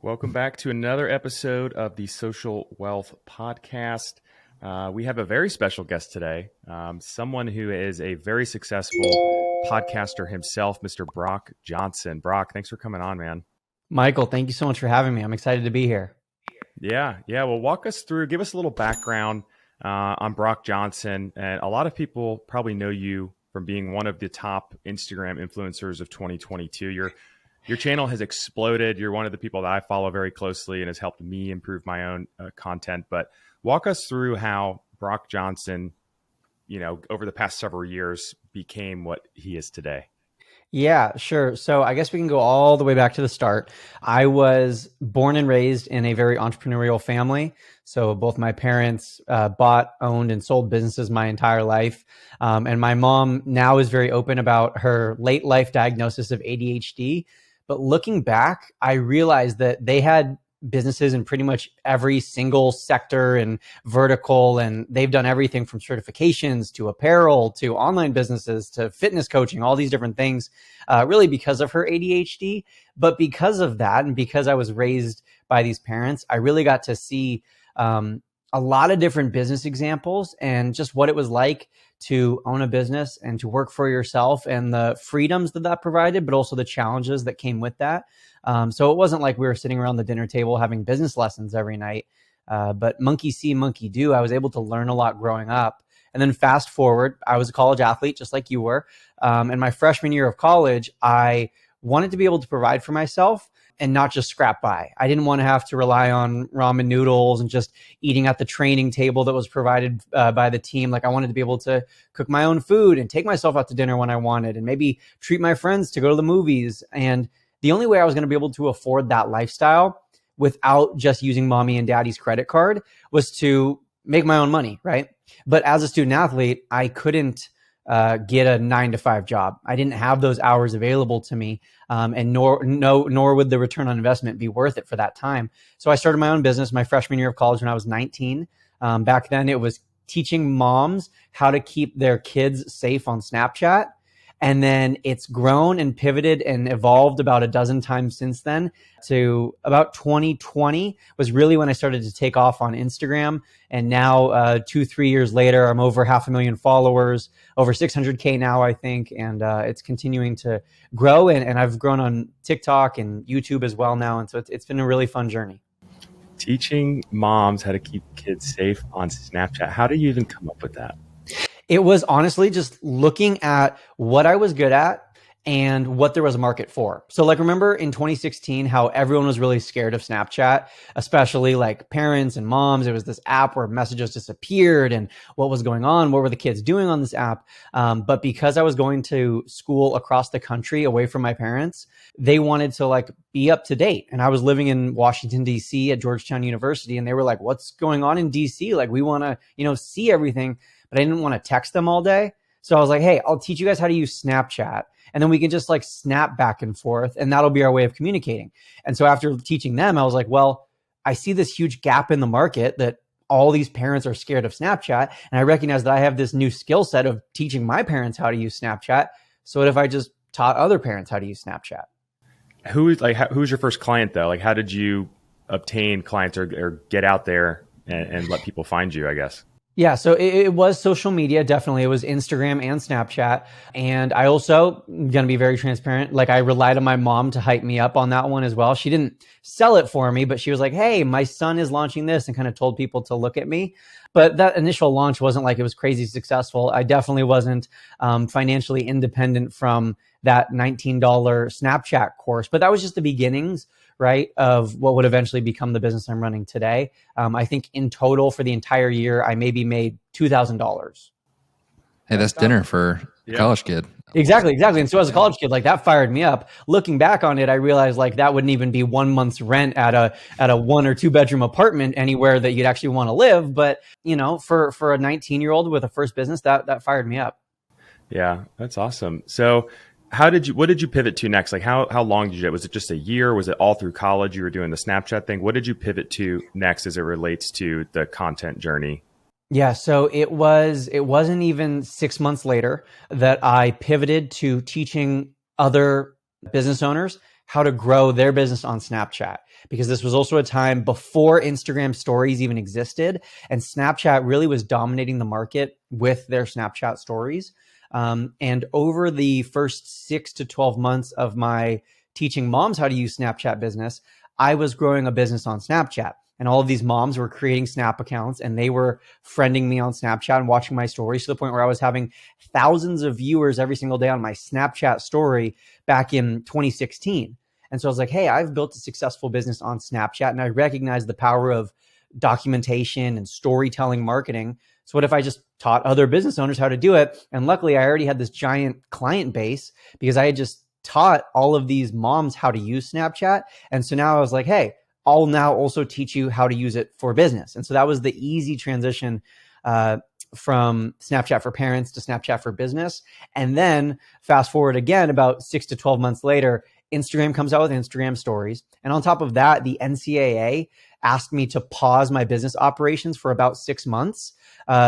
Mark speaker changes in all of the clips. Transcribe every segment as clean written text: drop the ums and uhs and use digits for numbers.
Speaker 1: Welcome back to another episode of the Social Wealth Podcast. We have a very special guest today, someone who is a very successful podcaster himself, Mr. Brock Johnson. Brock, thanks for coming on, man.
Speaker 2: Michael, thank you so much for having me. I'm excited to be here.
Speaker 1: Yeah. Well, walk us through, give us a little background on Brock Johnson. And a lot of people probably know you from being one of the top Instagram influencers of 2022. Your channel has exploded. You're one of the people that I follow very closely and has helped me improve my own content. But walk us through how Brock Johnson, over the past several years became what he is today.
Speaker 2: Yeah, sure. So I guess we can go all the way back to the start. I was born and raised in a very entrepreneurial family. So both my parents bought, owned, and sold businesses my entire life. And my mom now is very open about her late life diagnosis of ADHD. But looking back, I realized that they had businesses in pretty much every single sector and vertical, and they've done everything from certifications to apparel to online businesses to fitness coaching, all these different things, really because of her ADHD. But because of that, and because I was raised by these parents, I really got to see a lot of different business examples and just what it was like to own a business and to work for yourself and the freedoms that provided, but also the challenges that came with that. So it wasn't like we were sitting around the dinner table having business lessons every night, but monkey see, monkey do. I was able to learn a lot growing up. And then fast forward, I was a college athlete, just like you were. In my freshman year of college, I wanted to be able to provide for myself and not just scrap by. I didn't want to have to rely on ramen noodles and just eating at the training table that was provided by the team. Like I wanted to be able to cook my own food and take myself out to dinner when I wanted and maybe treat my friends to go to the movies. And the only way I was going to be able to afford that lifestyle without just using mommy and daddy's credit card was to make my own money, right? But as a student athlete, I couldn't get a 9-to-5 job. I didn't have those hours available to me, and nor would the return on investment be worth it for that time. So I started my own business my freshman year of college when I was 19. Back then, it was teaching moms how to keep their kids safe on Snapchat. And then it's grown and pivoted and evolved about a dozen times since then to about 2020 was really when I started to take off on Instagram. And now 2-3 years later, I'm over 500,000 followers, over 600K now, I think. And it's continuing to grow. And I've grown on TikTok and YouTube as well now. And so it's been a really fun journey.
Speaker 1: Teaching moms how to keep kids safe on Snapchat. How do you even come up with that?
Speaker 2: It was honestly just looking at what I was good at and what there was a market for. So like, remember in 2016, how everyone was really scared of Snapchat, especially like parents and moms. It was this app where messages disappeared and what was going on? What were the kids doing on this app? But because I was going to school across the country away from my parents, they wanted to like be up to date. And I was living in Washington, DC at Georgetown University. And they were like, what's going on in DC? Like we want to, see everything. But I didn't want to text them all day. So I was like, hey, I'll teach you guys how to use Snapchat. And then we can just like snap back and forth and that'll be our way of communicating. And so after teaching them, I was like, well, I see this huge gap in the market that all these parents are scared of Snapchat. And I recognize that I have this new skill set of teaching my parents how to use Snapchat. So what if I just taught other parents how to use Snapchat?
Speaker 1: Who's your first client though? Like how did you obtain clients or get out there and let people find you, I guess?
Speaker 2: Yeah, so it was social media, definitely. It was Instagram and Snapchat. And I also, going to be very transparent, like I relied on my mom to hype me up on that one as well. She didn't sell it for me, but she was like, hey, my son is launching this and kind of told people to look at me. But that initial launch wasn't like it was crazy successful. I definitely wasn't financially independent from that $19 Snapchat course, but that was just the beginnings, right, of what would eventually become the business I'm running today. I think in total for the entire year, I maybe made $2,000.
Speaker 3: Hey, that's dinner for a college kid.
Speaker 2: Exactly. And so as a college kid, like that fired me up. Looking back on it, I realized like that wouldn't even be 1 month's rent at a 1 or 2 bedroom apartment anywhere that you'd actually want to live. But for a 19-year-old with a first business, that fired me up.
Speaker 1: Yeah, that's awesome. So what did you pivot to next? Like how long did you do it? Was it just a year? Was it all through college? You were doing the Snapchat thing. What did you pivot to next as it relates to the content journey?
Speaker 2: Yeah, so it wasn't even 6 months later that I pivoted to teaching other business owners how to grow their business on Snapchat, because this was also a time before Instagram stories even existed. And Snapchat really was dominating the market with their Snapchat stories. And over the first 6 to 12 months of my teaching moms how to use Snapchat business, I was growing a business on Snapchat. And all of these moms were creating Snap accounts and they were friending me on Snapchat and watching my stories to the point where I was having thousands of viewers every single day on my Snapchat story back in 2016. And so I was like, hey, I've built a successful business on Snapchat and I recognize the power of documentation and storytelling marketing. So what if I just taught other business owners how to do it? And luckily, I already had this giant client base because I had just taught all of these moms how to use Snapchat. And so now I was like, hey, I'll now also teach you how to use it for business. And so that was the easy transition from Snapchat for parents to Snapchat for business. And then fast forward again, about 6 to 12 months later, Instagram comes out with Instagram stories. And on top of that, the NCAA asked me to pause my business operations for about 6 months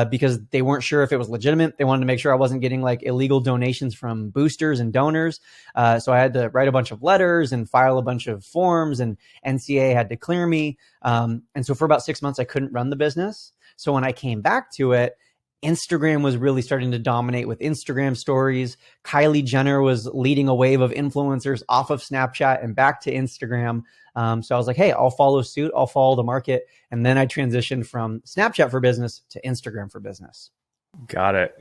Speaker 2: because they weren't sure if it was legitimate. They wanted to make sure I wasn't getting like illegal donations from boosters and donors. So I had to write a bunch of letters and file a bunch of forms, and NCAA had to clear me. And so for about 6 months, I couldn't run the business. So when I came back to it, Instagram was really starting to dominate with Instagram stories. Kylie Jenner was leading a wave of influencers off of Snapchat and back to Instagram. So I was like, hey, I'll follow suit. I'll follow the market. And then I transitioned from Snapchat for business to Instagram for business.
Speaker 1: Got it.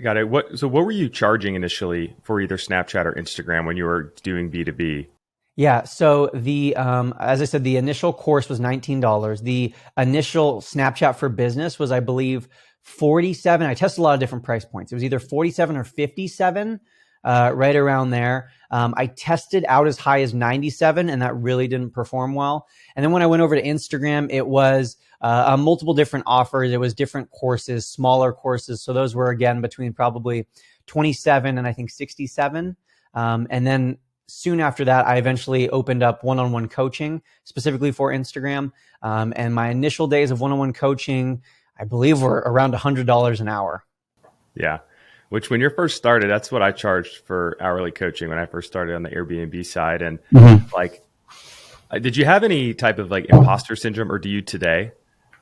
Speaker 1: So what were you charging initially for either Snapchat or Instagram when you were doing B2B?
Speaker 2: Yeah. So the, as I said, the initial course was $19. The initial Snapchat for business was, I believe, 47. I tested a lot of different price points. It was either 47 or 57, right around there. I tested out as high as 97 and that really didn't perform well. And then when I went over to Instagram, it was multiple different offers. It was different courses, smaller courses. So those were again between probably 27 and I think 67. And then soon after that, I eventually opened up one-on-one coaching specifically for Instagram. And my initial days of one-on-one coaching, I believe, were around $100 an hour.
Speaker 1: Yeah. Which when you're first started, that's what I charged for hourly coaching when I first started on the Airbnb side. And like, did you have any type of like imposter syndrome, or do you today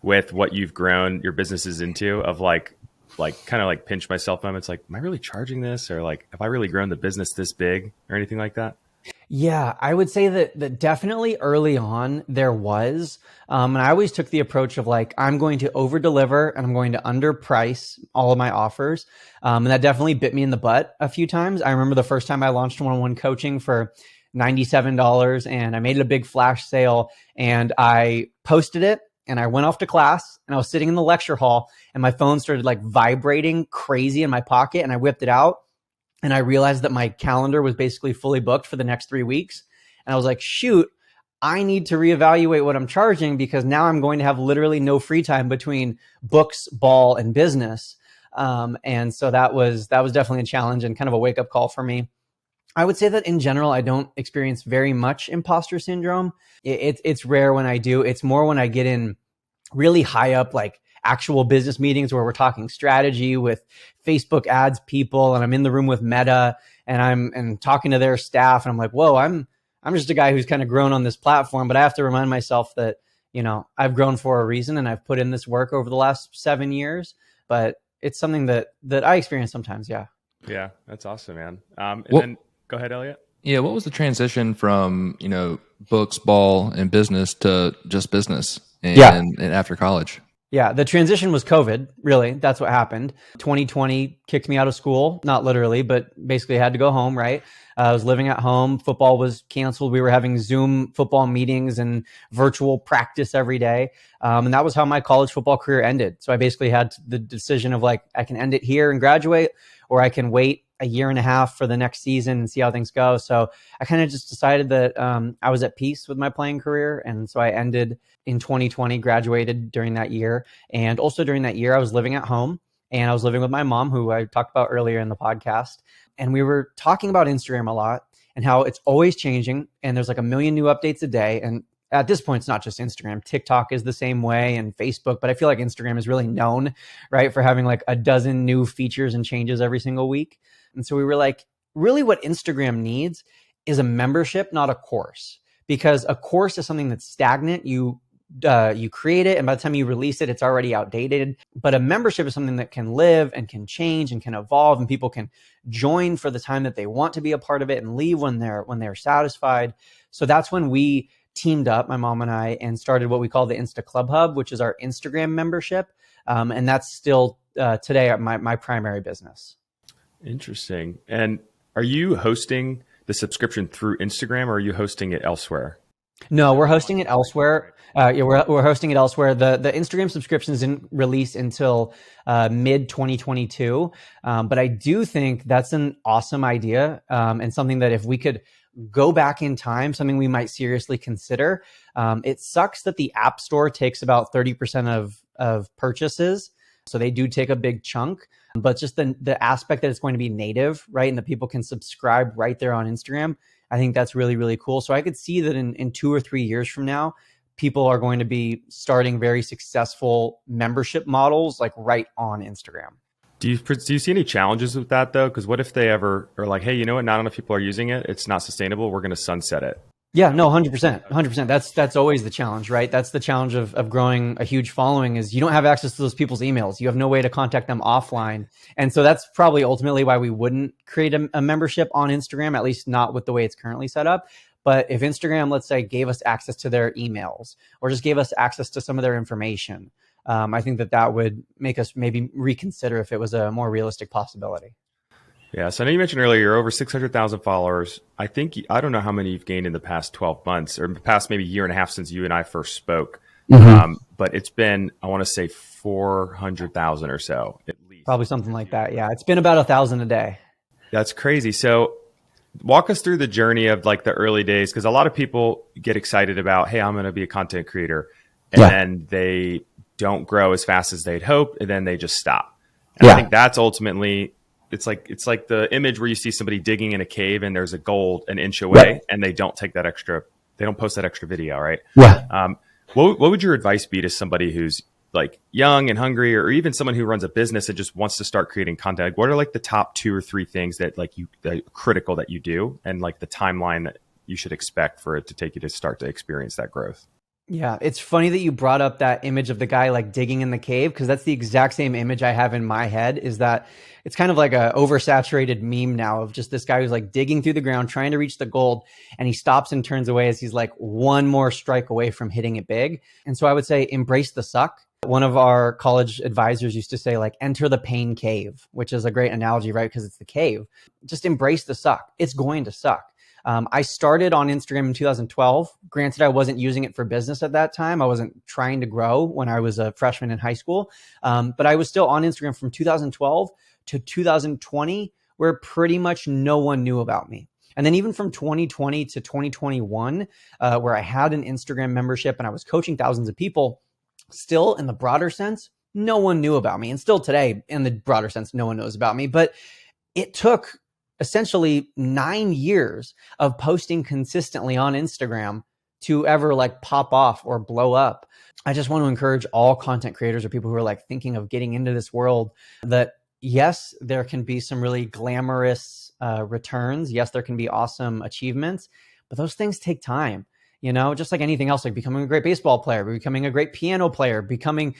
Speaker 1: with what you've grown your businesses into, of like kind of like pinch myself moments? Like, am I really charging this? Or like, have I really grown the business this big or anything like that?
Speaker 2: Yeah, I would say that definitely early on there was. And I always took the approach of like, I'm going to over deliver and I'm going to underprice all of my offers. And that definitely bit me in the butt a few times. I remember the first time I launched one-on-one coaching for $97 and I made it a big flash sale and I posted it and I went off to class and I was sitting in the lecture hall and my phone started like vibrating crazy in my pocket and I whipped it out. And I realized that my calendar was basically fully booked for the next 3 weeks. And I was like, shoot, I need to reevaluate what I'm charging because now I'm going to have literally no free time between books, ball, and business. And so that was definitely a challenge and kind of a wake up call for me. I would say that in general, I don't experience very much imposter syndrome. It's rare when I do. It's more when I get in really high up, like actual business meetings where we're talking strategy with Facebook ads people, and I'm in the room with Meta and I'm talking to their staff, and I'm like, whoa, I'm just a guy who's kind of grown on this platform, but I have to remind myself that, you know, I've grown for a reason and I've put in this work over the last 7 years, but it's something that I experience sometimes. Yeah.
Speaker 1: Yeah, that's awesome, man. Then go ahead, Elliott.
Speaker 3: Yeah, what was the transition from, books, ball, and business to just business and after college?
Speaker 2: Yeah, the transition was COVID, really. That's what happened. 2020 kicked me out of school, not literally, but basically had to go home, right? I was living at home. Football was canceled. We were having Zoom football meetings and virtual practice every day. And that was how my college football career ended. So I basically had the decision of like, I can end it here and graduate, or I can wait a year and a half for the next season and see how things go. So I kind of just decided that I was at peace with my playing career. And so I ended in 2020, graduated during that year. And also during that year, I was living at home and I was living with my mom, who I talked about earlier in the podcast. And we were talking about Instagram a lot and how it's always changing. And there's like a million new updates a day. And at this point, it's not just Instagram. TikTok is the same way, and Facebook. But I feel like Instagram is really known, right, for having like a dozen new features and changes every single week. And so we were like, really what Instagram needs is a membership, not a course. because a course is something that's stagnant. You create it, and by the time you release it, it's already outdated. But a membership is something that can live and can change and can evolve, and people can join for the time that they want to be a part of it and leave when they're satisfied. So that's when we teamed up, my mom and I, and started what we call the Insta Club Hub, which is our Instagram membership. And that's still today my primary business.
Speaker 1: Interesting. And are you hosting the subscription through Instagram, or are you hosting it elsewhere?
Speaker 2: No, we're hosting it elsewhere. We're hosting it elsewhere. The Instagram subscriptions didn't release until mid 2022, but I do think that's an awesome idea, and something that if we could go back in time, something we might seriously consider. It sucks that the App Store takes about 30% of purchases, so they do take a big chunk. But just the aspect that it's going to be native, right, and that people can subscribe right there on Instagram, I think that's really, really cool. So I could see that in 2 or 3 years from now, people are going to be starting very successful membership models like right on Instagram.
Speaker 1: Do you see any challenges with that though? Because what if they ever are like, hey, you know what? Not enough people are using it. It's not sustainable. We're going to sunset it.
Speaker 2: Yeah, no, 100%. That's always the challenge, right? That's the challenge of growing a huge following is you don't have access to those people's emails. You have no way to contact them offline. And so that's probably ultimately why we wouldn't create a membership on Instagram, at least not with the way it's currently set up. But if Instagram, let's say, gave us access to their emails or just gave us access to some of their information, I think that would make us maybe reconsider if it was a more realistic possibility.
Speaker 1: Yeah. So I know you mentioned earlier, you're over 600,000 followers. I don't know how many you've gained in the past 12 months or the past maybe year and a half since you and I first spoke. But it's been, I want to say 400,000 or so at least.
Speaker 2: Probably something like that. Yeah. It's been about 1,000 a day.
Speaker 1: That's crazy. So walk us through the journey of like the early days. Cause a lot of people get excited about, hey, I'm going to be a content creator. And then they don't grow as fast as they'd hoped. And then they just stop. And I think that's ultimately, it's like the image where you see somebody digging in a cave and there's a gold an inch away and they don't post that extra video, right?
Speaker 2: Yeah.
Speaker 1: What would your advice be to somebody who's like young and hungry, or even someone who runs a business and just wants to start creating content? What are like the top 2 or 3 things that critical that you do, and like the timeline that you should expect for it to take you to start to experience that growth?
Speaker 2: Yeah, it's funny that you brought up that image of the guy like digging in the cave, because that's the exact same image I have in my head. Is that it's kind of like a oversaturated meme now of just this guy who's like digging through the ground trying to reach the gold, and he stops and turns away as he's like one more strike away from hitting it big. And so I would say embrace the suck. One of our college advisors used to say like enter the pain cave, which is a great analogy, right? Because it's the cave. Just embrace the suck. It's going to suck. I started on Instagram in 2012. Granted, I wasn't using it for business at that time. I wasn't trying to grow when I was a freshman in high school. But I was still on Instagram from 2012 to 2020, where pretty much no one knew about me. And then even from 2020 to 2021, where I had an Instagram membership and I was coaching thousands of people, still in the broader sense, no one knew about me. And still today, in the broader sense, no one knows about me. But it took essentially 9 years of posting consistently on Instagram to ever like pop off or blow up. I just want to encourage all content creators or people who are like thinking of getting into this world that yes, there can be some really glamorous returns. Yes, there can be awesome achievements, but those things take time. You know, just like anything else, like becoming a great baseball player, becoming a great piano player, becoming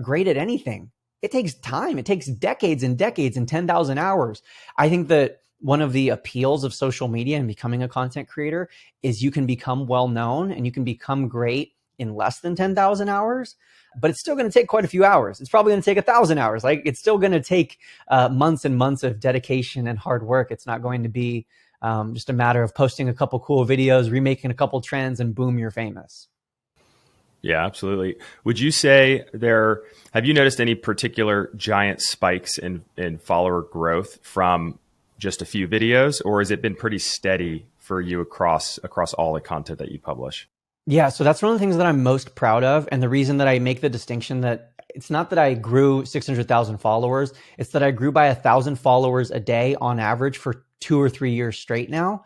Speaker 2: great at anything. It takes time. It takes decades and decades and 10,000 hours. I think that one of the appeals of social media and becoming a content creator is you can become well known and you can become great in less than 10,000 hours, but it's still going to take quite a few hours. It's probably going to take 1,000 hours. Like it's still going to take months and months of dedication and hard work. It's not going to be just a matter of posting a couple cool videos, remaking a couple trends, and boom, you're famous.
Speaker 1: Yeah, absolutely. Would you say have you noticed any particular giant spikes in follower growth from just a few videos, or has it been pretty steady for you across all the content that you publish?
Speaker 2: Yeah, so that's one of the things that I'm most proud of. And the reason that I make the distinction that it's not that I grew 600,000 followers, it's that I grew by 1,000 followers a day on average for 2 or 3 years straight now.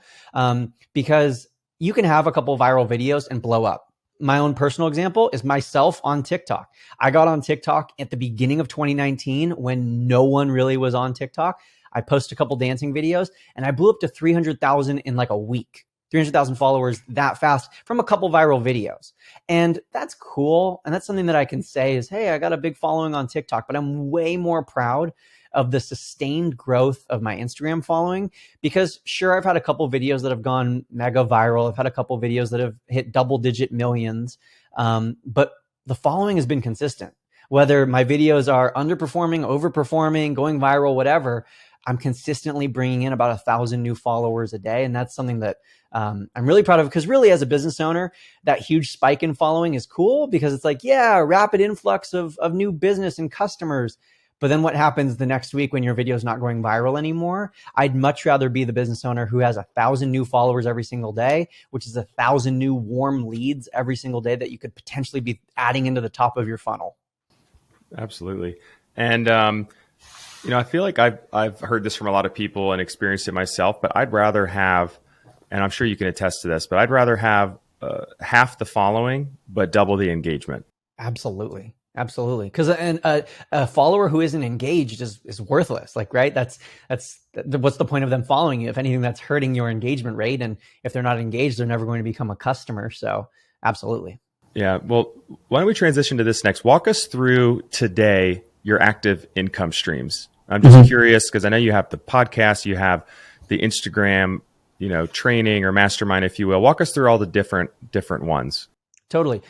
Speaker 2: Because you can have a couple viral videos and blow up. My own personal example is myself on TikTok. I got on TikTok at the beginning of 2019 when no one really was on TikTok. I posted a couple dancing videos and I blew up to 300,000 in like a week. 300,000 followers that fast from a couple viral videos. And that's cool. And that's something that I can say is, hey, I got a big following on TikTok, but I'm way more proud of the sustained growth of my Instagram following, because sure, I've had a couple videos that have gone mega viral. I've had a couple videos that have hit double-digit millions, but the following has been consistent. Whether my videos are underperforming, overperforming, going viral, whatever, I'm consistently bringing in about 1,000 new followers a day. And that's something that I'm really proud of, because really as a business owner, that huge spike in following is cool because it's like, yeah, rapid influx of new business and customers. But then what happens the next week when your video is not going viral anymore? I'd much rather be the business owner who has 1,000 new followers every single day, which is 1,000 new warm leads every single day that you could potentially be adding into the top of your funnel.
Speaker 1: Absolutely. And, I feel like I've heard this from a lot of people and experienced it myself, but I'd rather have, and I'm sure you can attest to this, but I'd rather have half the following, but double the engagement.
Speaker 2: Absolutely. Absolutely. Because a follower who isn't engaged is worthless. Like, right. That's what's the point of them following you? If anything, that's hurting your engagement rate. And if they're not engaged, they're never going to become a customer. So absolutely.
Speaker 1: Yeah. Well, why don't we transition to this next? Walk us through today your active income streams. I'm just curious because I know you have the podcast, you have the Instagram, training or mastermind, if you will. Walk us through all the different ones.
Speaker 2: Totally.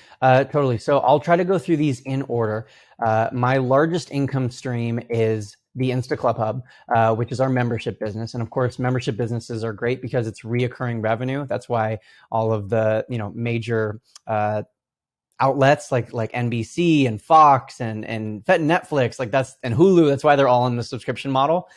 Speaker 2: So I'll try to go through these in order. My largest income stream is the Insta Club Hub, which is our membership business. And of course, membership businesses are great because it's reoccurring revenue. That's why all of the, major, outlets like NBC and Fox and Netflix, and Hulu, that's why they're all in the subscription model.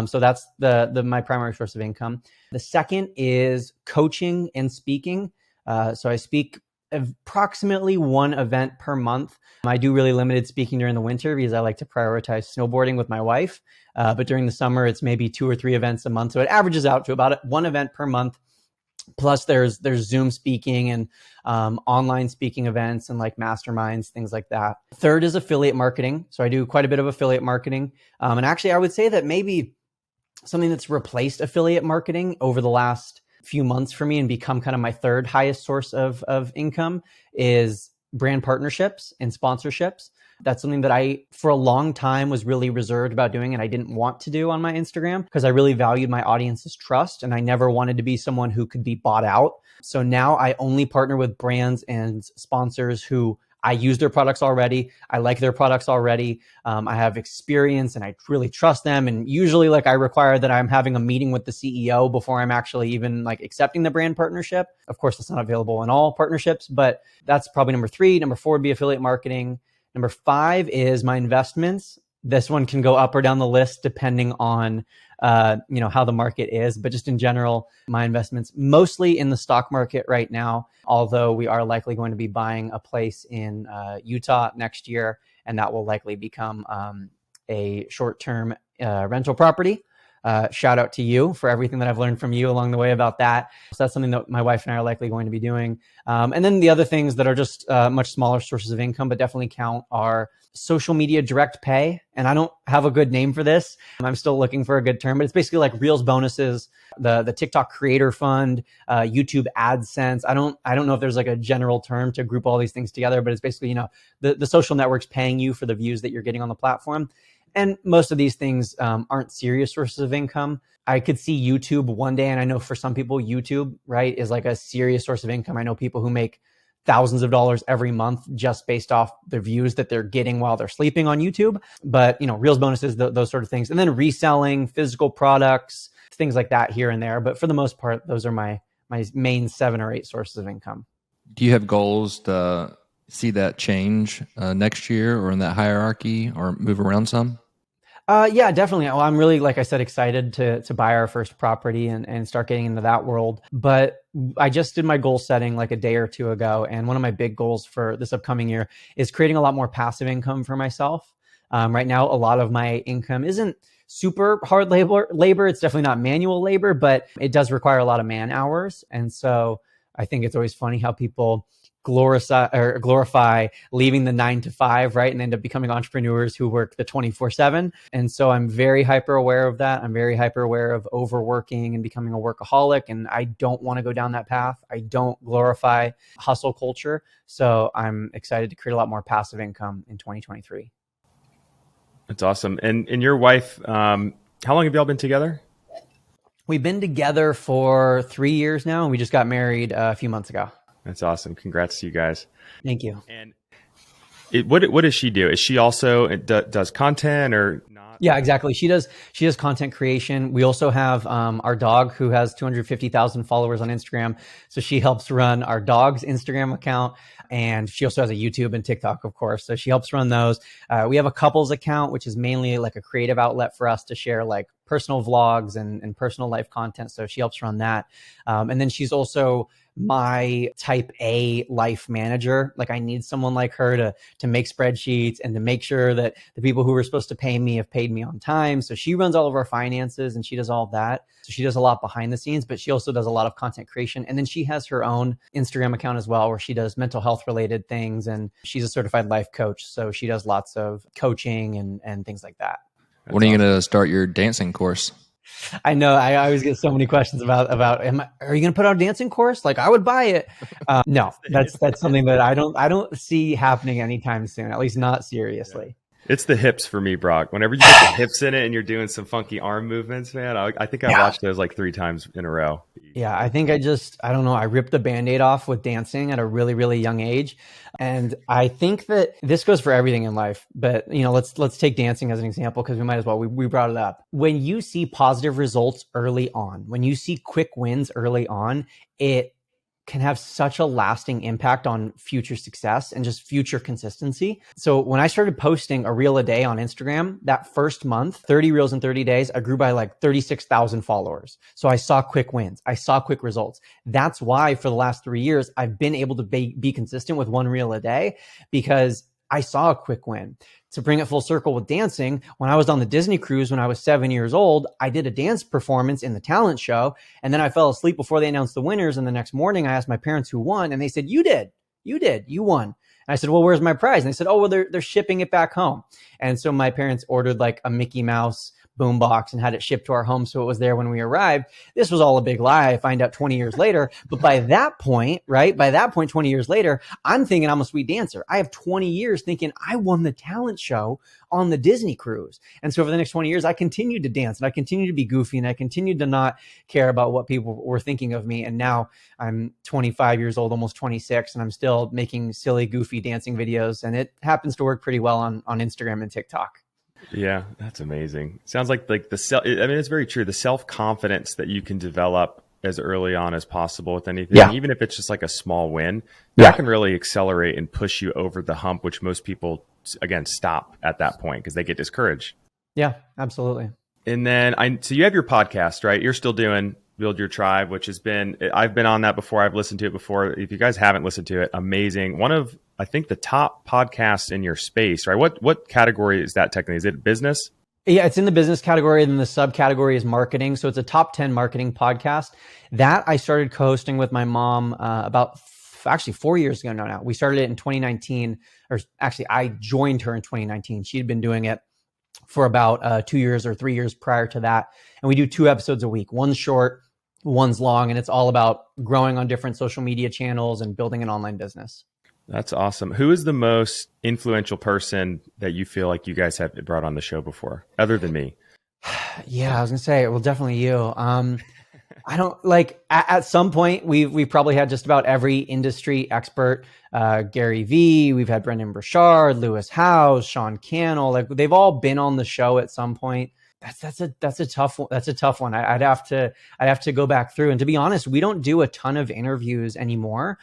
Speaker 2: So that's my primary source of income. The second is coaching and speaking. So I speak approximately one event per month. I do really limited speaking during the winter because I like to prioritize snowboarding with my wife. But during the summer, it's maybe 2 or 3 events a month. So it averages out to about one event per month. Plus there's Zoom speaking and online speaking events and like masterminds, things like that. Third is affiliate marketing. So I do quite a bit of affiliate marketing. And actually I would say that maybe something that's replaced affiliate marketing over the last few months for me and become kind of my third highest source of income is brand partnerships and sponsorships. That's something that I, for a long time, was really reserved about doing and I didn't want to do on my Instagram because I really valued my audience's trust and I never wanted to be someone who could be bought out. So now I only partner with brands and sponsors who I use their products already. I like their products already. I have experience and I really trust them. And usually I require that I'm having a meeting with the CEO before I'm actually even accepting the brand partnership. Of course, it's not available in all partnerships, but that's probably number 3. Number 4 would be affiliate marketing. Number 5 is my investments. This one can go up or down the list depending on how the market is. But just in general, my investments mostly in the stock market right now, although we are likely going to be buying a place in Utah next year, and that will likely become a short-term rental property. Shout out to you for everything that I've learned from you along the way about that. So that's something that my wife and I are likely going to be doing. And then the other things that are just much smaller sources of income, but definitely count, are social media direct pay. And I don't have a good name for this. I'm still looking for a good term, but it's basically like Reels bonuses, the TikTok creator fund, YouTube AdSense. I don't know if there's a general term to group all these things together, but it's basically, the social networks paying you for the views that you're getting on the platform. And most of these things aren't serious sources of income. I could see YouTube one day, and I know for some people, YouTube, right, is a serious source of income. I know people who make thousands of dollars every month just based off the views that they're getting while they're sleeping on YouTube. But, Reels bonuses, those sort of things. And then reselling physical products, things like that here and there. But for the most part, those are my main 7 or 8 sources of income.
Speaker 3: Do you have goals to see that change next year or in that hierarchy or move around some?
Speaker 2: Yeah, definitely. Well, I'm really, like I said, excited to buy our first property and start getting into that world. But I just did my goal setting a day or 2 ago. And one of my big goals for this upcoming year is creating a lot more passive income for myself. Right now, a lot of my income isn't super hard labor. It's definitely not manual labor, but it does require a lot of man hours. And so I think it's always funny how people glorify leaving the 9 to 5, right, and end up becoming entrepreneurs who work the 24/7. And so I'm very hyper aware of that. I'm very hyper aware of overworking and becoming a workaholic, and I don't want to go down that path. I don't glorify hustle culture. So I'm excited to create a lot more passive income in 2023.
Speaker 1: That's awesome. And your wife, how long have y'all been together?
Speaker 2: We've been together for 3 years now, and we just got married a few months ago.
Speaker 1: That's awesome. Congrats to you guys.
Speaker 2: Thank you.
Speaker 1: And what does she do? Is she also does content or not?
Speaker 2: Yeah, exactly. She does content creation. We also have our dog who has 250,000 followers on Instagram. So she helps run our dog's Instagram account. And she also has a YouTube and TikTok, of course. So she helps run those. We have a couples account, which is mainly like a creative outlet for us to share like personal vlogs and personal life content. So she helps run that. And then she's also my type A life manager. Like I need someone like her to make spreadsheets and to make sure that the people who were supposed to pay me have paid me on time. So she runs all of our finances and she does all of that. So she does a lot behind the scenes, but she also does a lot of content creation. And then she has her own Instagram account as well, where she does mental health related things. And she's a certified life coach. So she does lots of coaching and things like that.
Speaker 3: When are you going to start your dancing course?
Speaker 2: I know. I always get so many questions about. Are you going to put out a dancing course? Like I would buy it. No, that's something that I don't see happening anytime soon. At least not seriously.
Speaker 1: It's the hips for me, Brock. Whenever you get the hips in it and you're doing some funky arm movements, man, I think I watched those like 3 times in a row.
Speaker 2: Yeah, I think I don't know. I ripped the Band-Aid off with dancing at a really, really young age. And I think that this goes for everything in life. But, let's take dancing as an example because we might as well. We brought it up. When you see positive results early on, when you see quick wins early on, it can have such a lasting impact on future success and just future consistency. So when I started posting a reel a day on Instagram, that first month, 30 reels in 30 days, I grew by like 36,000 followers. So I saw quick wins. I saw quick results. That's why for the last 3 years, I've been able to be consistent with 1 reel a day because I saw a quick win. To bring it full circle with dancing, when I was on the Disney cruise when I was 7 years old, I did a dance performance in the talent show. And then I fell asleep before they announced the winners. And the next morning I asked my parents who won and they said, you won. And I said, well, where's my prize? And they said, oh, well, they're shipping it back home. And so my parents ordered like a Mickey Mouse boombox and had it shipped to our home. So it was there when we arrived. This was all a big lie. I find out 20 years later. But by that point, 20 years later, I'm thinking I'm a sweet dancer. I have 20 years thinking I won the talent show on the Disney cruise. And so for the next 20 years, I continued to dance and I continued to be goofy and I continued to not care about what people were thinking of me. And now I'm 25 years old, almost 26, and I'm still making silly, goofy dancing videos. And it happens to work pretty well on Instagram and TikTok.
Speaker 1: Yeah, that's amazing. Sounds like it's very true. The self-confidence that you can develop as early on as possible with anything, even if it's just like a small win, that can really accelerate and push you over the hump, which most people, again, stop at that point because they get discouraged.
Speaker 2: Yeah, absolutely.
Speaker 1: And then so you have your podcast, right? You're still doing Build Your Tribe, which I've been on that before. I've listened to it before. If you guys haven't listened to it, amazing. One of, I think, the top podcasts in your space, right? What category is that technically? Is it business?
Speaker 2: Yeah, it's in the business category, and then the subcategory is marketing. So it's a top 10 marketing podcast that I started co-hosting with my mom about 4 years ago now. We started it in 2019, or actually I joined her in 2019. She had been doing it for about 2 years or 3 years prior to that. And we do 2 episodes a week. One's short, one's long, and it's all about growing on different social media channels and building an online business.
Speaker 1: That's awesome. Who is the most influential person that you feel like you guys have brought on the show before, other than me?
Speaker 2: Yeah, I was gonna say, well, definitely you. I don't like at some point we've probably had just about every industry expert, Gary Vee. We've had Brendan Burchard, Lewis Howes, Sean Cannell. Like they've all been on the show at some point. That's a tough one. That's a tough one. I'd have to go back through. And to be honest, we don't do a ton of interviews anymore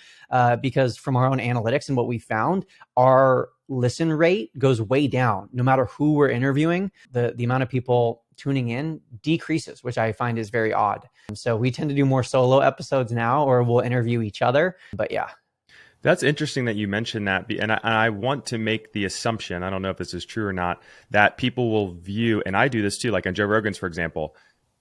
Speaker 2: because from our own analytics and what we found, our listen rate goes way down. No matter who we're interviewing, the amount of people tuning in decreases, which I find is very odd. So we tend to do more solo episodes now, or we'll interview each other. But yeah.
Speaker 1: That's interesting that you mentioned that. And I want to make the assumption, I don't know if this is true or not, that people will view, and I do this too, like on Joe Rogan's, for example,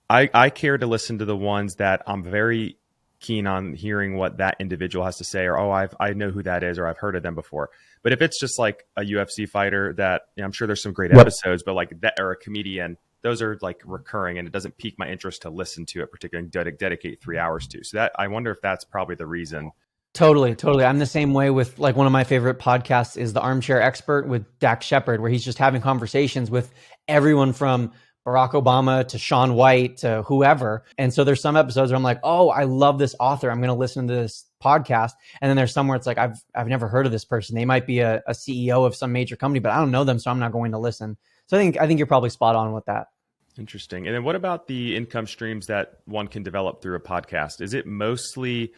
Speaker 1: I care to listen to the ones that I'm very keen on hearing what that individual has to say, or, oh, I know who that is, or I've heard of them before. But if it's just like a UFC fighter that, I'm sure there's some great episodes, but like that, or a comedian, those are like recurring, and it doesn't pique my interest to listen to it, particularly dedicate 3 hours to. So that, I wonder if that's probably the reason.
Speaker 2: Totally, totally. I'm the same way with, like, one of my favorite podcasts is The Armchair Expert with Dax Shepard, where he's just having conversations with everyone from Barack Obama to Shaun White to whoever. And so there's some episodes where I'm like, oh, I love this author, I'm going to listen to this podcast. And then there's somewhere it's like, I've never heard of this person. They might be a CEO of some major company, but I don't know them, so I'm not going to listen. So I think you're probably spot on with that.
Speaker 1: Interesting. And then what about the income streams that one can develop through a podcast? Is it mostly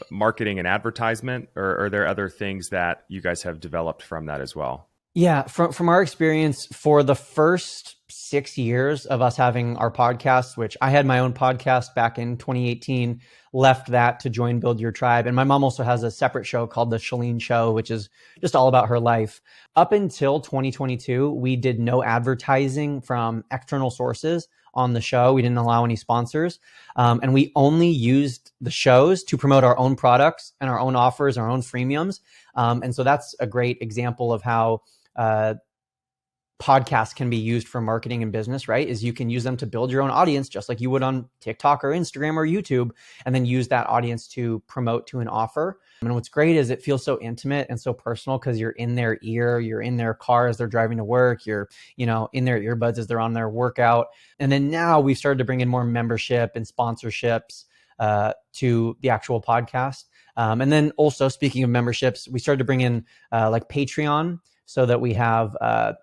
Speaker 1: marketing and advertisement, or are there other things that you guys have developed from that as well?
Speaker 2: Yeah, from our experience, for the first 6 years of us having our podcast, which I had my own podcast back in 2018, left that to join Build Your Tribe. And my mom also has a separate show called The Shalene Show, which is just all about her life. Up until 2022, we did no advertising from external sources on the show. We didn't allow any sponsors. And we only used the shows to promote our own products and our own offers, our own freemiums. And so that's a great example of how podcasts can be used for marketing and business, right? Is you can use them to build your own audience, just like you would on TikTok or Instagram or YouTube, and then use that audience to promote to an offer. And what's great is it feels so intimate and so personal because you're in their ear, you're in their car as they're driving to work, you're, in their earbuds as they're on their workout. And then now we've started to bring in more membership and sponsorships to the actual podcast. And then also, speaking of memberships, we started to bring in like Patreon, so that we have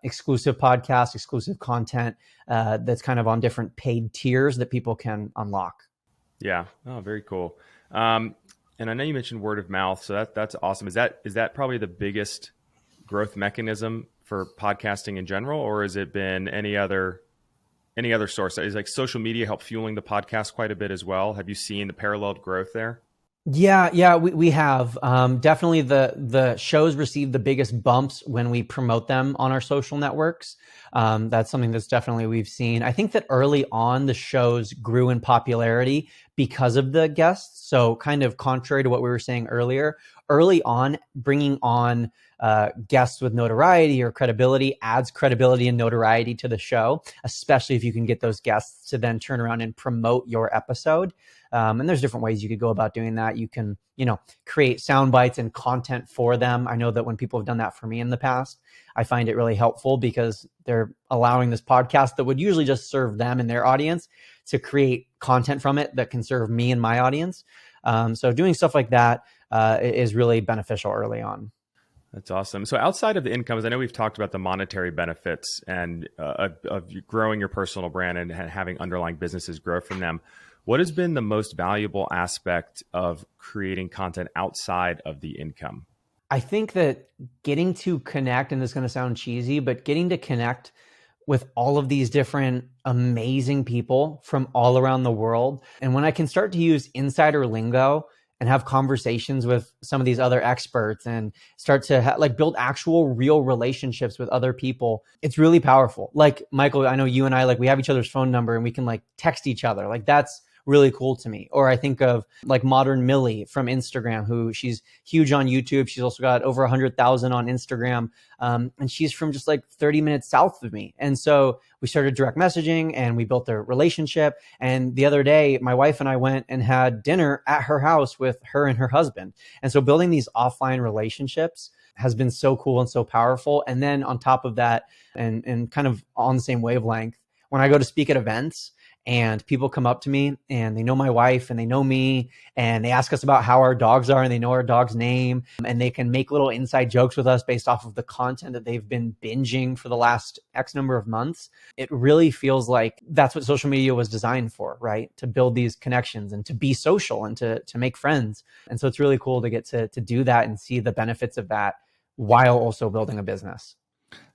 Speaker 2: exclusive podcasts, exclusive content that's kind of on different paid tiers that people can unlock.
Speaker 1: Yeah. Oh, very cool. And I know you mentioned word of mouth, so that's awesome. Is that probably the biggest growth mechanism for podcasting in general, or has it been any other source? Is like social media help fueling the podcast quite a bit as well? Have you seen the paralleled growth there?
Speaker 2: Yeah, we have. Definitely the shows receive the biggest bumps when we promote them on our social networks. That's something that's definitely we've seen. I think that early on the shows grew in popularity because of the guests. So kind of contrary to what we were saying earlier, early on, bringing on guests with notoriety or credibility adds credibility and notoriety to the show, especially if you can get those guests to then turn around and promote your episode. And there's different ways you could go about doing that. You can, create sound bites and content for them. I know that when people have done that for me in the past, I find it really helpful because they're allowing this podcast that would usually just serve them and their audience to create content from it that can serve me and my audience. So doing stuff like that is really beneficial early on.
Speaker 1: That's awesome. So outside of the incomes, I know we've talked about the monetary benefits and of growing your personal brand and having underlying businesses grow from them. What has been the most valuable aspect of creating content outside of the income?
Speaker 2: I think that getting to connect, and this is going to sound cheesy, but getting to connect with all of these different amazing people from all around the world. And when I can start to use insider lingo and have conversations with some of these other experts and start to build actual real relationships with other people, it's really powerful. Like, Michael, I know you and I, we have each other's phone number and we can text each other. That's really cool to me. Or I think of Modern Millie from Instagram, who she's huge on YouTube. She's also got over 100,000 on Instagram. And she's from just 30 minutes south of me. And so we started direct messaging and we built a relationship. And the other day, my wife and I went and had dinner at her house with her and her husband. And so building these offline relationships has been so cool and so powerful. And then on top of that, and kind of on the same wavelength, when I go to speak at events, and people come up to me and they know my wife and they know me and they ask us about how our dogs are and they know our dog's name and they can make little inside jokes with us based off of the content that they've been binging for the last X number of months. It really feels like that's what social media was designed for, right? To build these connections and to be social and to make friends. And so it's really cool to get to do that and see the benefits of that while also building a business.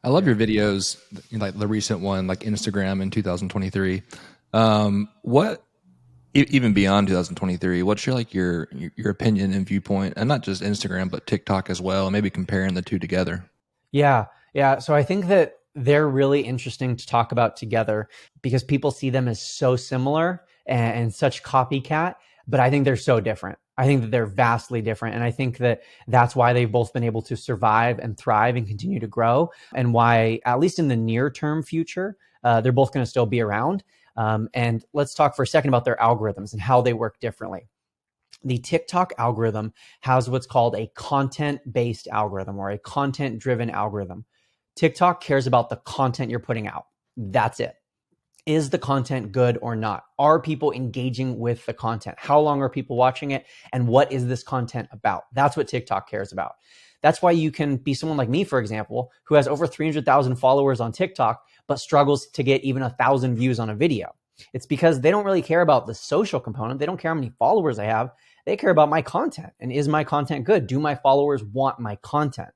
Speaker 3: I love your videos, like the recent one, like Instagram in 2023. What, even beyond 2023, what's your opinion and viewpoint, and not just Instagram, but TikTok as well, and maybe comparing the two together?
Speaker 2: Yeah. So I think that they're really interesting to talk about together because people see them as so similar and such copycat. but I think they're so different. I think that they're vastly different. And I think that that's why they've both been able to survive and thrive and continue to grow, and why, at least in the near term future, they're both going to still be around. And let's talk for a second about their algorithms and how they work differently. The TikTok algorithm has what's called a content-based algorithm, or a content-driven algorithm. TikTok cares about the content you're putting out. That's it. Is the content good or not? Are people engaging with the content? How long are people watching it? And what is this content about? That's what TikTok cares about. That's why you can be someone like me, for example, who has over 300,000 followers on TikTok, but struggles to get even 1,000 views on a video. It's because they don't really care about the social component. They don't care how many followers I have. They care about my content. And is my content good? Do my followers want my content?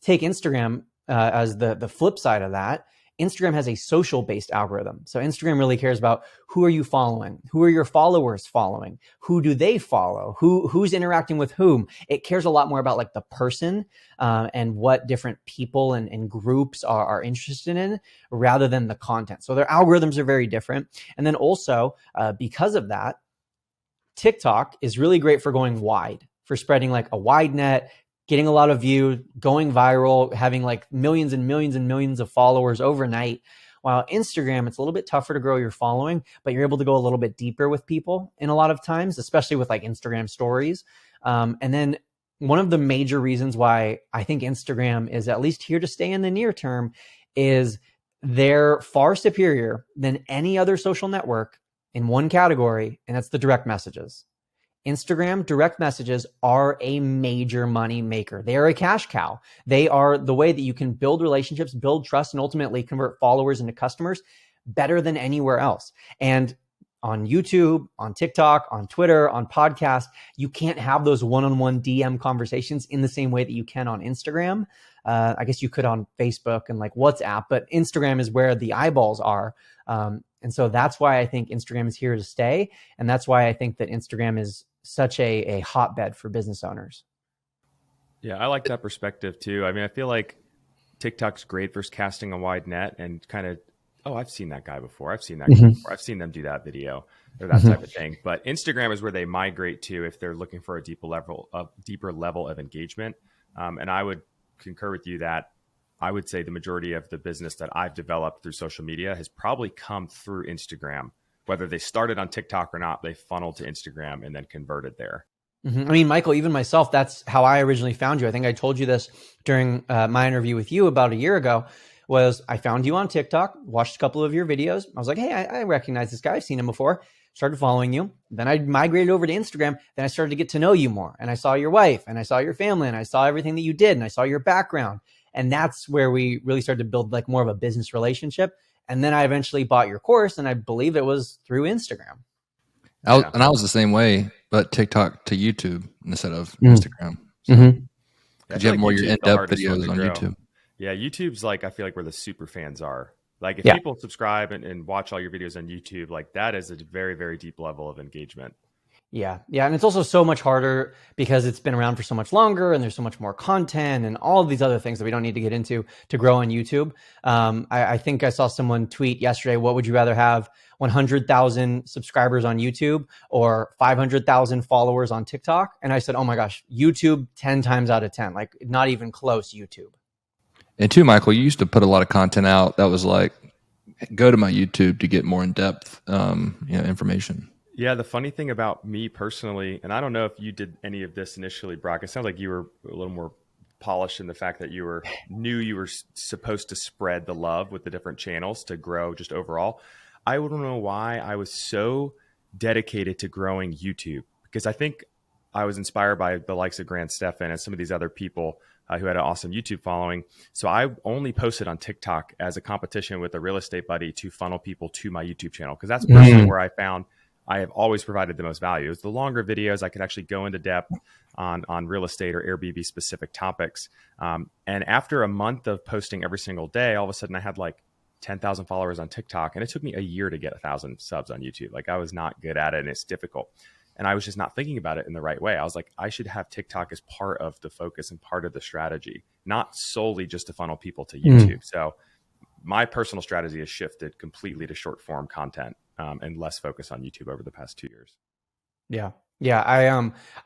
Speaker 2: Take Instagram as the flip side of that. Instagram has a social-based algorithm. So Instagram really cares about who are you following? Who are your followers following? Who do they follow? Who's interacting with whom? It cares a lot more about like the person and what different people and groups are interested in, rather than the content. So their algorithms are very different. And then also, because of that, TikTok is really great for going wide, for spreading like a wide net, getting a lot of views, going viral, having like millions and millions and millions of followers overnight. While Instagram, it's a little bit tougher to grow your following, but you're able to go a little bit deeper with people in a lot of times, especially with like Instagram stories. And then one of the major reasons why I think Instagram is at least here to stay in the near term is they're far superior than any other social network in one category, and that's the direct messages. Instagram direct messages are a major money maker. They are a cash cow. They are the way that you can build relationships, build trust, and ultimately convert followers into customers better than anywhere else. And on YouTube, on TikTok, on Twitter, on podcasts, you can't have those one-on-one DM conversations in the same way that you can on Instagram. I guess you could on Facebook and like WhatsApp, but Instagram is where the eyeballs are. And so that's why I think Instagram is here to stay. And that's why I think that Instagram is such a hotbed for business owners.
Speaker 1: Yeah, I like that perspective too. I mean, I feel like TikTok's great for casting a wide net and kind of, oh, I've seen that guy before. I've seen that guy before. I've seen them do that video or that type of thing. But Instagram is where they migrate to if they're looking for a deeper level of engagement. And I would concur with you that I would say the majority of the business that I've developed through social media has probably come through Instagram. Whether they started on TikTok or not, they funneled to Instagram and then converted there.
Speaker 2: I mean, Michael, even myself, that's how I originally found you. I think I told you this during my interview with you about a year ago, was I found you on TikTok, watched a couple of your videos. I was like, hey, I recognize this guy. I've seen him before. Started following you. Then I migrated over to Instagram. Then I started to get to know you more. And I saw your wife and I saw your family and I saw everything that you did and I saw your background. And that's where we really started to build like more of a business relationship. And then I eventually bought your course, and I believe it was through Instagram.
Speaker 3: And I was the same way, but TikTok to YouTube instead of Instagram. So, because you have more your in-depth videos on YouTube.
Speaker 1: Yeah, YouTube's like, I feel like where the super fans are. Like if people subscribe and watch all your videos on YouTube, like that is a very, very deep level of engagement.
Speaker 2: Yeah. And it's also so much harder because it's been around for so much longer and there's so much more content and all of these other things that we don't need to get into to grow on YouTube. I think I saw someone tweet yesterday, what would you rather have, 100,000 subscribers on YouTube or 500,000 followers on TikTok? And I said, oh my gosh, YouTube 10 times out of 10, like not even close YouTube.
Speaker 3: And too, Michael, you used to put a lot of content out that was like, go to my YouTube to get more in-depth information.
Speaker 1: Yeah, the funny thing about me personally, and I don't know if you did any of this initially, Brock, it sounds like you were a little more polished in the fact that you knew you were supposed to spread the love with the different channels to grow just overall. I don't know why I was so dedicated to growing YouTube, because I think I was inspired by the likes of Grant Stephan and some of these other people who had an awesome YouTube following. So I only posted on TikTok as a competition with a real estate buddy to funnel people to my YouTube channel, because that's personally where I found I have always provided the most value. It's the longer videos. I could actually go into depth on real estate or Airbnb specific topics. And after a month of posting every single day, all of a sudden I had like 10,000 followers on TikTok, and it took me a year to get 1,000 subs on YouTube. Like I was not good at it, and it's difficult. And I was just not thinking about it in the right way. I was like, I should have TikTok as part of the focus and part of the strategy, not solely just to funnel people to YouTube. So my personal strategy has shifted completely to short form content and less focus on YouTube over the past 2 years.
Speaker 2: Yeah. Yeah,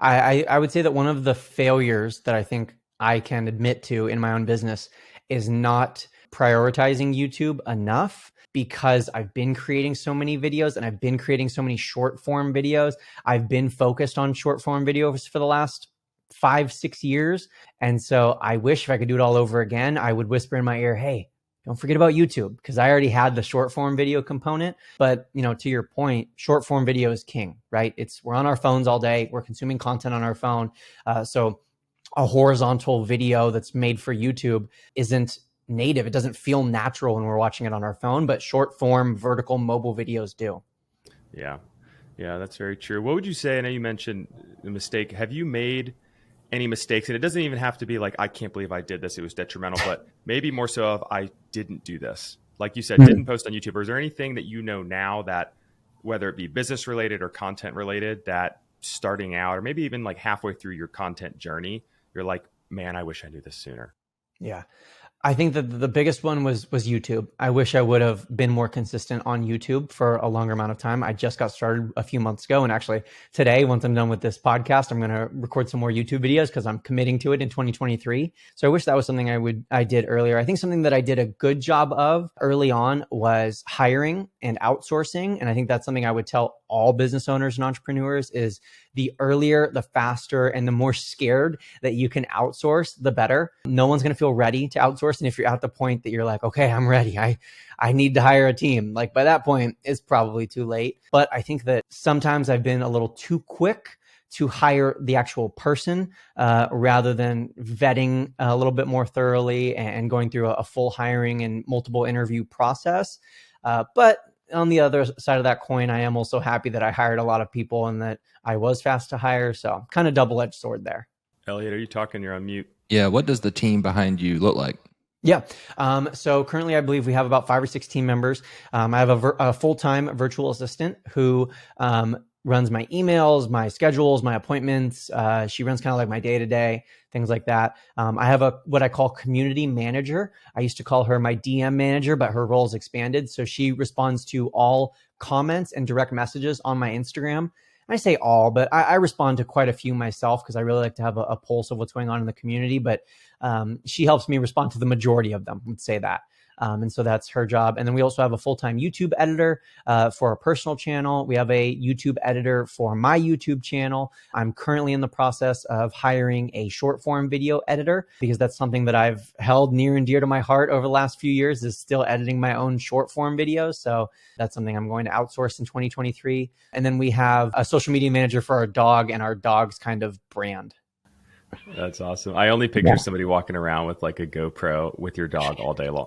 Speaker 2: I would say that one of the failures that I think I can admit to in my own business is not prioritizing YouTube enough, because I've been creating so many videos and I've been creating so many short form videos. I've been focused on short form videos for the last 5, 6 years. And so I wish if I could do it all over again, I would whisper in my ear, hey, don't forget about YouTube, because I already had the short form video component. But to your point, short form video is king, right? We're on our phones all day. We're consuming content on our phone. So a horizontal video that's made for YouTube isn't native. It doesn't feel natural when we're watching it on our phone, but short form vertical mobile videos do.
Speaker 1: Yeah. Yeah, that's very true. What would you say? I know you mentioned the mistake. Have you made any mistakes? And it doesn't even have to be like, I can't believe I did this, it was detrimental, but maybe more so of, I didn't do this. Like you said, didn't post on YouTube. Or is there anything that you know now that, whether it be business related or content related, that starting out, or maybe even like halfway through your content journey, you're like, man, I wish I knew this sooner?
Speaker 2: Yeah. I think that the biggest one was YouTube. I wish I would have been more consistent on YouTube for a longer amount of time. I just got started a few months ago, and actually today, once I'm done with this podcast, I'm going to record some more YouTube videos because I'm committing to it in 2023. So I wish that was something I did earlier. I think something that I did a good job of early on was hiring and outsourcing, and I think that's something I would tell all business owners and entrepreneurs is the earlier, the faster, and the more scared that you can outsource, the better. No one's going to feel ready to outsource. And if you're at the point that you're like, okay, I'm ready, I need to hire a team, like by that point, it's probably too late. But I think that sometimes I've been a little too quick to hire the actual person rather than vetting a little bit more thoroughly and going through a full hiring and multiple interview process. But on the other side of that coin, I am also happy that I hired a lot of people and that I was fast to hire. So kind of double-edged sword there.
Speaker 1: Elliott, are you talking? You're on mute.
Speaker 3: Yeah. What does the team behind you look like?
Speaker 2: Yeah. So currently, I believe we have about 5 or 6 team members. I have a full-time virtual assistant who runs my emails, my schedules, my appointments. She runs kind of like my day-to-day, things like that. I have what I call community manager. I used to call her my DM manager, but her role's expanded. So she responds to all comments and direct messages on my Instagram. I say all, but I respond to quite a few myself because I really like to have a pulse of what's going on in the community. But she helps me respond to the majority of them, would say that. And so that's her job. And then we also have a full-time YouTube editor for our personal channel. We have a YouTube editor for my YouTube channel. I'm currently in the process of hiring a short form video editor because that's something that I've held near and dear to my heart over the last few years, is still editing my own short form videos. So that's something I'm going to outsource in 2023. And then we have a social media manager for our dog and our dog's kind of brand.
Speaker 1: That's awesome. I only picture somebody walking around with like a GoPro with your dog all day long.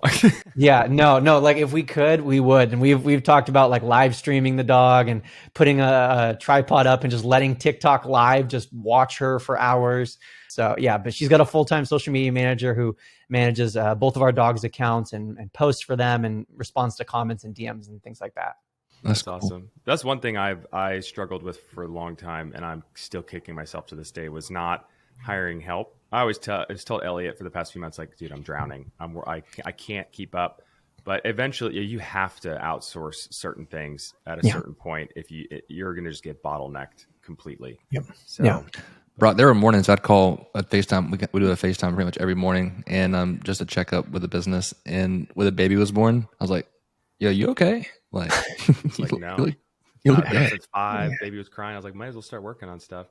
Speaker 2: Yeah, no. Like if we could, we would. And we've talked about like live streaming the dog and putting a tripod up and just letting TikTok live just watch her for hours. So yeah, but she's got a full-time social media manager who manages both of our dogs' accounts and posts for them and responds to comments and DMs and things like that.
Speaker 1: That's cool. Awesome. That's one thing I struggled with for a long time, and I'm still kicking myself to this day, was not hiring help. I just told Elliott for the past few months, like, dude, I'm drowning. I can't keep up. But eventually, you have to outsource certain things at a certain point. If you're going to just get bottlenecked completely.
Speaker 2: Yep.
Speaker 1: So,
Speaker 2: yeah.
Speaker 3: Brock, there were mornings I'd call a FaceTime. We do a FaceTime pretty much every morning, and just a checkup with the business. And when the baby was born, I was like, "Yo, you okay?" Like,
Speaker 1: no.
Speaker 3: You look
Speaker 1: since 5, baby was crying. I was like, might as well start working on stuff,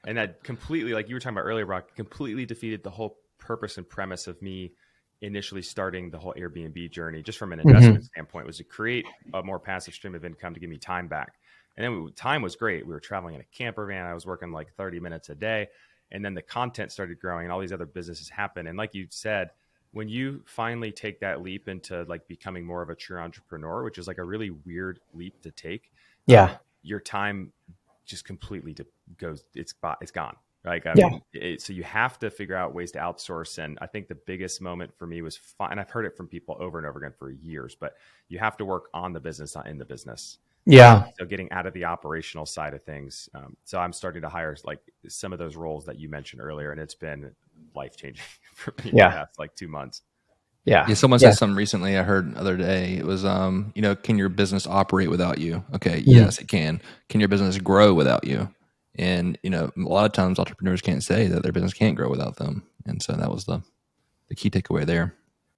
Speaker 1: and that completely, like you were talking about earlier, Brock, completely defeated the whole purpose and premise of me initially starting the whole Airbnb journey, just from an investment standpoint, was to create a more passive stream of income to give me time back. And then time was great. We were traveling in a camper van. I was working like 30 minutes a day, and then the content started growing, and all these other businesses happened. And like you said, when you finally take that leap into like becoming more of a true entrepreneur, which is like a really weird leap to take.
Speaker 2: Yeah.
Speaker 1: Your time just completely goes, it's gone. Like, so you have to figure out ways to outsource. And I think the biggest moment for me was and I've heard it from people over and over again for years, but you have to work on the business, not in the business.
Speaker 2: Yeah.
Speaker 1: So getting out of the operational side of things. So I'm starting to hire like some of those roles that you mentioned earlier, and it's been life-changing for me in the past like 2 months.
Speaker 3: Yeah. Someone said something recently. I heard the other day. It was, can your business operate without you? Okay. Yes, it can. Can your business grow without you? And, you know, a lot of times entrepreneurs can't say that their business can't grow without them. And so that was the key takeaway there.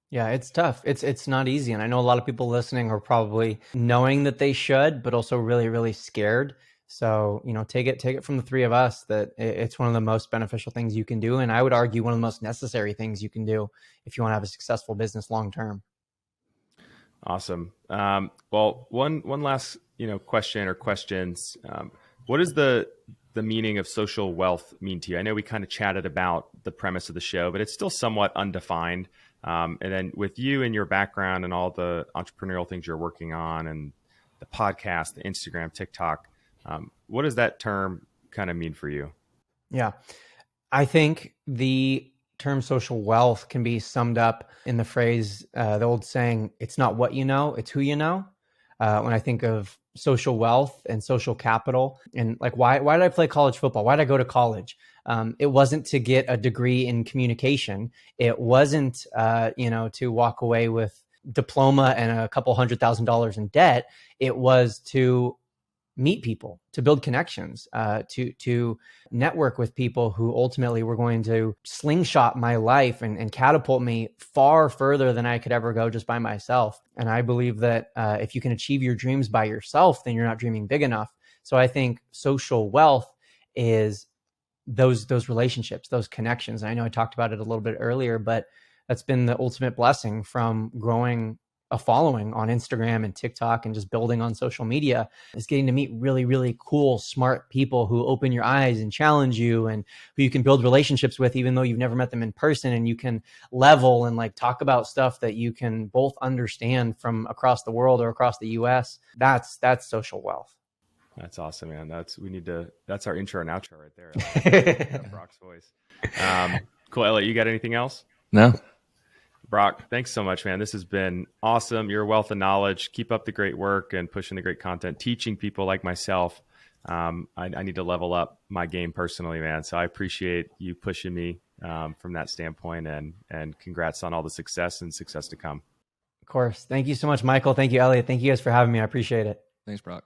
Speaker 2: Yeah, it's tough. It's not easy. And I know a lot of people listening are probably knowing that they should, but also really, really scared. So, you know, take it from the three of us that it's one of the most beneficial things you can do. And I would argue one of the most necessary things you can do if you want to have a successful business long term.
Speaker 1: Awesome. Well, one last, question or questions. What does the meaning of social wealth mean to you? I know we kind of chatted about the premise of the show, but it's still somewhat undefined. And then with you and your background and all the entrepreneurial things you're working on and the podcast, the Instagram, TikTok, what does that term kind of mean for you?
Speaker 2: Yeah, I think the term social wealth can be summed up in the phrase, the old saying, it's not what you know, it's who you know. When I think of social wealth and social capital, and like, why did I play college football? Why did I go to college? It wasn't to get a degree in communication. It wasn't, to walk away with diploma and a couple $100,000 in debt. It was to meet people, to build connections, to network with people who ultimately were going to slingshot my life and catapult me far further than I could ever go just by myself. And I believe that if you can achieve your dreams by yourself, then you're not dreaming big enough. So I think social wealth is those relationships, those connections. And I know I talked about it a little bit earlier, but that's been the ultimate blessing from growing a following on Instagram and TikTok and just building on social media, is getting to meet really, really cool, smart people who open your eyes and challenge you, and who you can build relationships with, even though you've never met them in person, and you can level and like talk about stuff that you can both understand from across the world or across the US. That's social wealth.
Speaker 1: That's awesome, man. That's our intro and outro right there. I like Brock's voice. Cool. Elliott, you got anything else?
Speaker 3: No.
Speaker 1: Brock, thanks so much, man. This has been awesome. You're a wealth of knowledge. Keep up the great work and pushing the great content, teaching people like myself. I need to level up my game personally, man. So I appreciate you pushing me from that standpoint, and congrats on all the success and success to come.
Speaker 2: Of course. Thank you so much, Michael. Thank you, Elliott. Thank you guys for having me. I appreciate it.
Speaker 3: Thanks, Brock.